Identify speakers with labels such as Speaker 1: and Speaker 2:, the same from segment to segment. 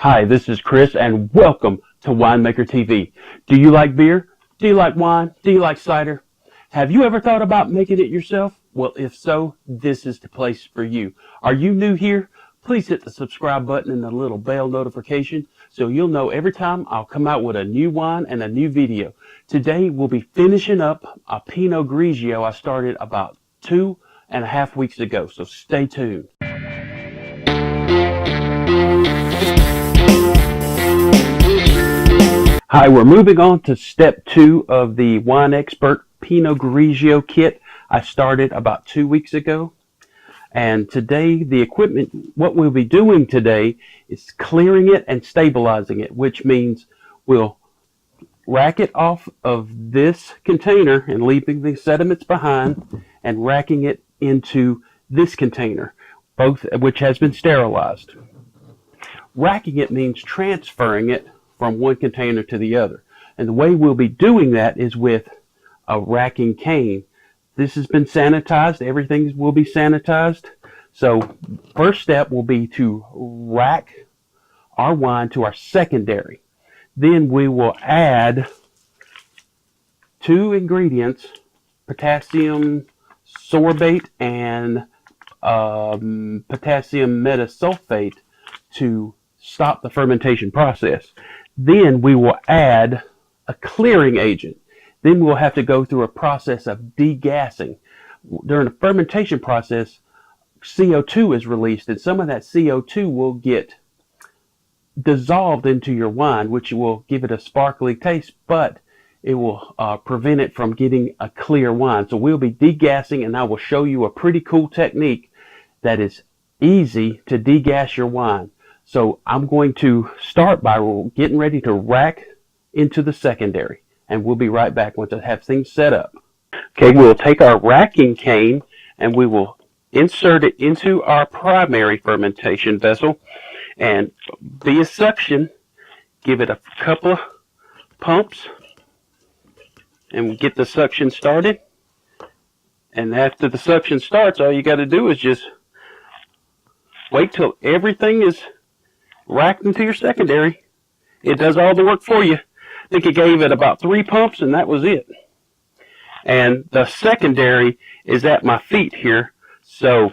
Speaker 1: Hi, this is Chris, and welcome to Winemaker TV. Do you like beer? Do you like wine? Do you like cider? Have you ever thought about making it yourself? Well, if so, this is the place for you. Are you new here? Please hit the subscribe button and the little bell notification so you'll know every time I'll come out with a new wine and a new video. Today, we'll be finishing up a Pinot Grigio I started about 2.5 weeks ago, so stay tuned. Hi, we're moving on to step 2 of the Wine Expert Pinot Grigio kit I started about 2 weeks ago. And today, the equipment, what we'll be doing today is clearing it and stabilizing it, which means we'll rack it off of this container and leaving the sediments behind and racking it into this container, both which has been sterilized. Racking it means transferring it from one container to the other. And the way we'll be doing that is with a racking cane. This has been sanitized. Everything will be sanitized. So first step will be to rack our wine to our secondary. Then we will add 2 ingredients, potassium sorbate and potassium metabisulphite, to stop the fermentation process. Then we will add a clearing agent. Then we'll have to go through a process of degassing. During the fermentation process, CO2 is released, and some of that CO2 will get dissolved into your wine, which will give it a sparkly taste, but it will prevent it from getting a clear wine. So we'll be degassing, and I will show you a pretty cool technique that is easy to degas your wine. So I'm going to start by getting ready to rack into the secondary, and we'll be right back once I have things set up. Okay, we'll take our racking cane and we will insert it into our primary fermentation vessel, and via suction, give it a couple of pumps and we'll get the suction started. And after the suction starts, all you got to do is just wait till everything is racked into your secondary. It does all the work for you. I think it gave it about 3 pumps and that was it. And the secondary is at my feet here, so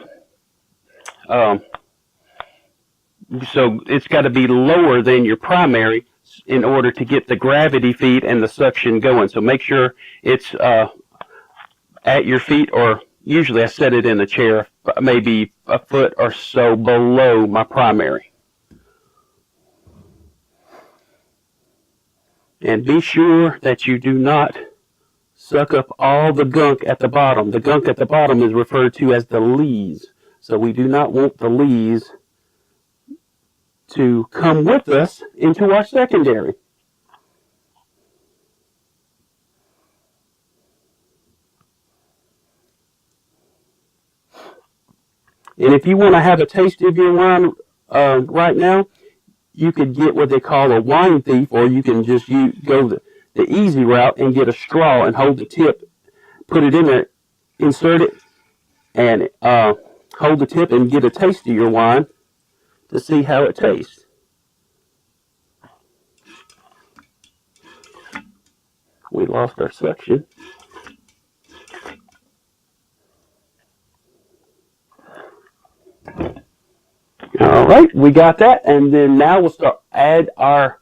Speaker 1: it's got to be lower than your primary in order to get the gravity feed and the suction going. So make sure it's at your feet, or usually I set it in the chair maybe a foot or so below my primary. And be sure that you do not suck up all the gunk at the bottom. The gunk at the bottom is referred to as the lees. So we do not want the lees to come with us into our secondary. And if you want to have a taste of your wine right now, you could get what they call a wine thief, or you can just go the easy route and get a straw and hold the tip, put it in there, insert it, and hold the tip and get a taste of your wine to see how it tastes. We lost our suction. All right, we got that, and then now we'll add our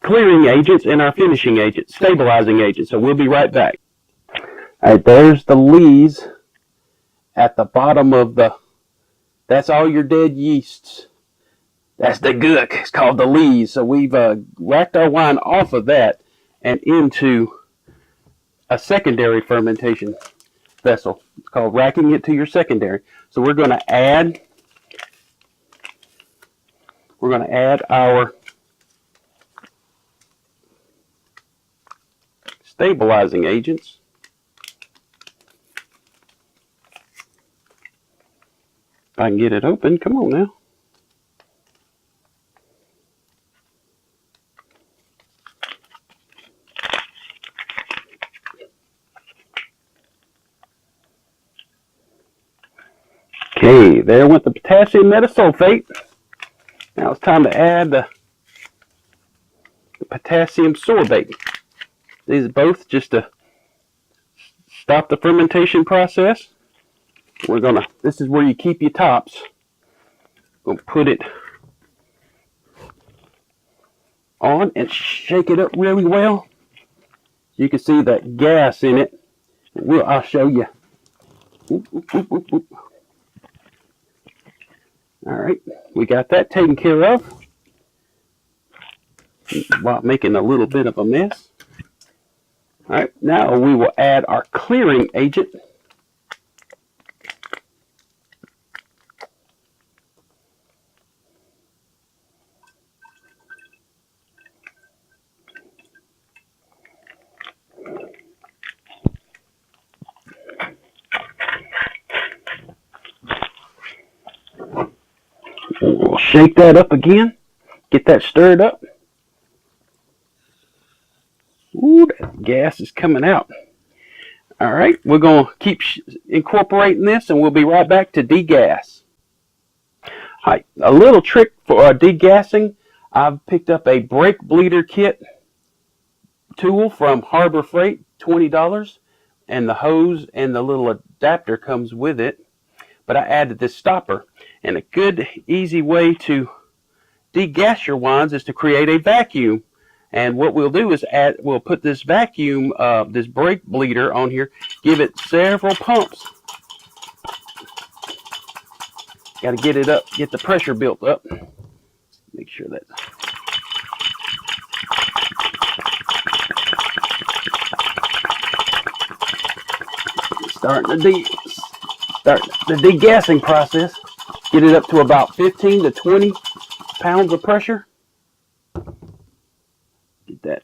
Speaker 1: clearing agents and our finishing agents, stabilizing agents. So we'll be right back. All right, there's the lees at the bottom of that's all your dead yeasts. That's the gook. It's called the lees. So we've racked our wine off of that and into a secondary fermentation vessel. It's called racking it to your secondary. So we're going to add our stabilizing agents. If I can get it open, come on now. Okay, there went the potassium metasulphate. Now it's time to add the potassium sorbate. These are both just to stop the fermentation process. This is where you keep your tops. We'll put it on and shake it up really well. You can see that gas in it. I'll show you. All right, we got that taken care of while making a little bit of a mess. All right, now we will add our clearing agent. We'll shake that up again, get that stirred up. Ooh, that gas is coming out. All right, we're going to keep incorporating this, and we'll be right back to degas. All right, a little trick for degassing. I've picked up a brake bleeder kit tool from Harbor Freight, $20, and the hose and the little adapter comes with it. But I added this stopper, and a good, easy way to degas your wines is to create a vacuum. And what we'll do is we'll put this vacuum, this brake bleeder on here, give it several pumps. Got to get it up, get the pressure built up. Make sure that. Start the degassing process. Get it up to about 15 to 20 pounds of pressure. Get that.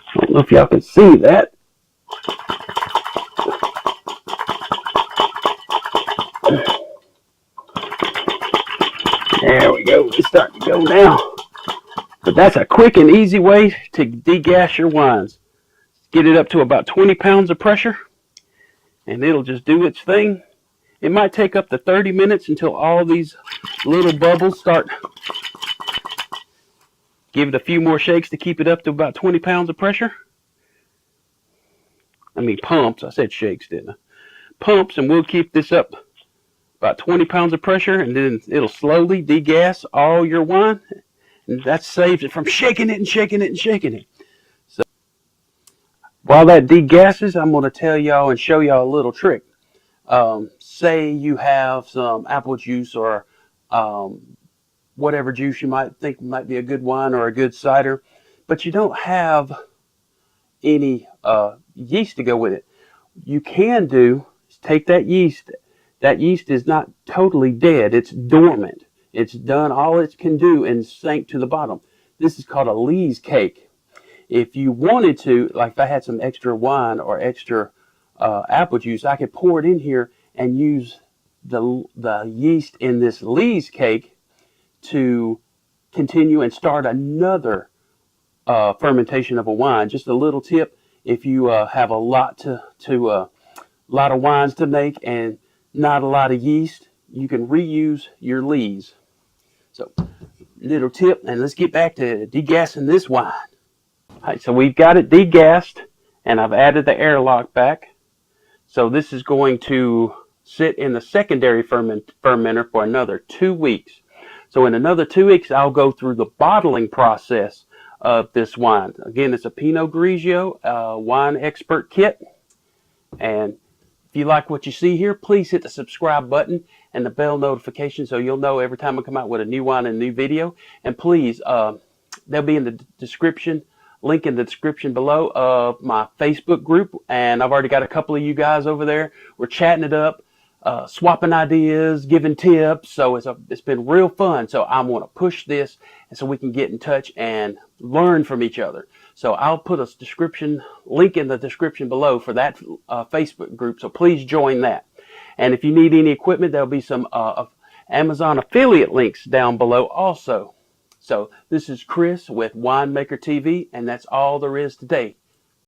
Speaker 1: I don't know if y'all can see that. There we go. It's starting to go now. But that's a quick and easy way to degas your wines. Get it up to about 20 pounds of pressure, and it'll just do its thing. It might take up to 30 minutes until all these little bubbles start. Give it a few more shakes to keep it up to about 20 pounds of pressure. I mean pumps. I said shakes, didn't I? Pumps, and we'll keep this up about 20 pounds of pressure, and then it'll slowly degas all your wine, and that saves it from shaking it and shaking it and shaking it. So while that degasses, I'm going to tell y'all and show y'all a little trick. Say you have some apple juice or whatever juice you might think might be a good wine or a good cider, but you don't have any yeast to go with it. You can do is take that yeast. That yeast is not totally dead. It's dormant. It's done all it can do and sank to the bottom. This is called a lees cake. If you wanted to, like if I had some extra wine or extra apple juice, I could pour it in here and use the yeast in this lees cake to continue and start another fermentation of a wine. Just a little tip: if you have a lot lot of wines to make and not a lot of yeast, you can reuse your lees. So, little tip, and let's get back to degassing this wine. All right, so we've got it degassed, and I've added the airlock back. So this is going to sit in the secondary fermenter for another 2 weeks. So in another 2 weeks, I'll go through the bottling process of this wine. Again, it's a Pinot Grigio Wine Expert kit. And if you like what you see here, please hit the subscribe button and the bell notification so you'll know every time I come out with a new wine and a new video. And please, they'll be in the description, link in the description below of my Facebook group. And I've already got a couple of you guys over there. We're chatting it up. swapping ideas, giving tips. So it's been real fun. So I want to push this, and so we can get in touch and learn from each other. So I'll put a link in the description below for that Facebook group. So please join that. And if you need any equipment, there'll be some Amazon affiliate links down below also. So this is Chris with Winemaker TV, and that's all there is today.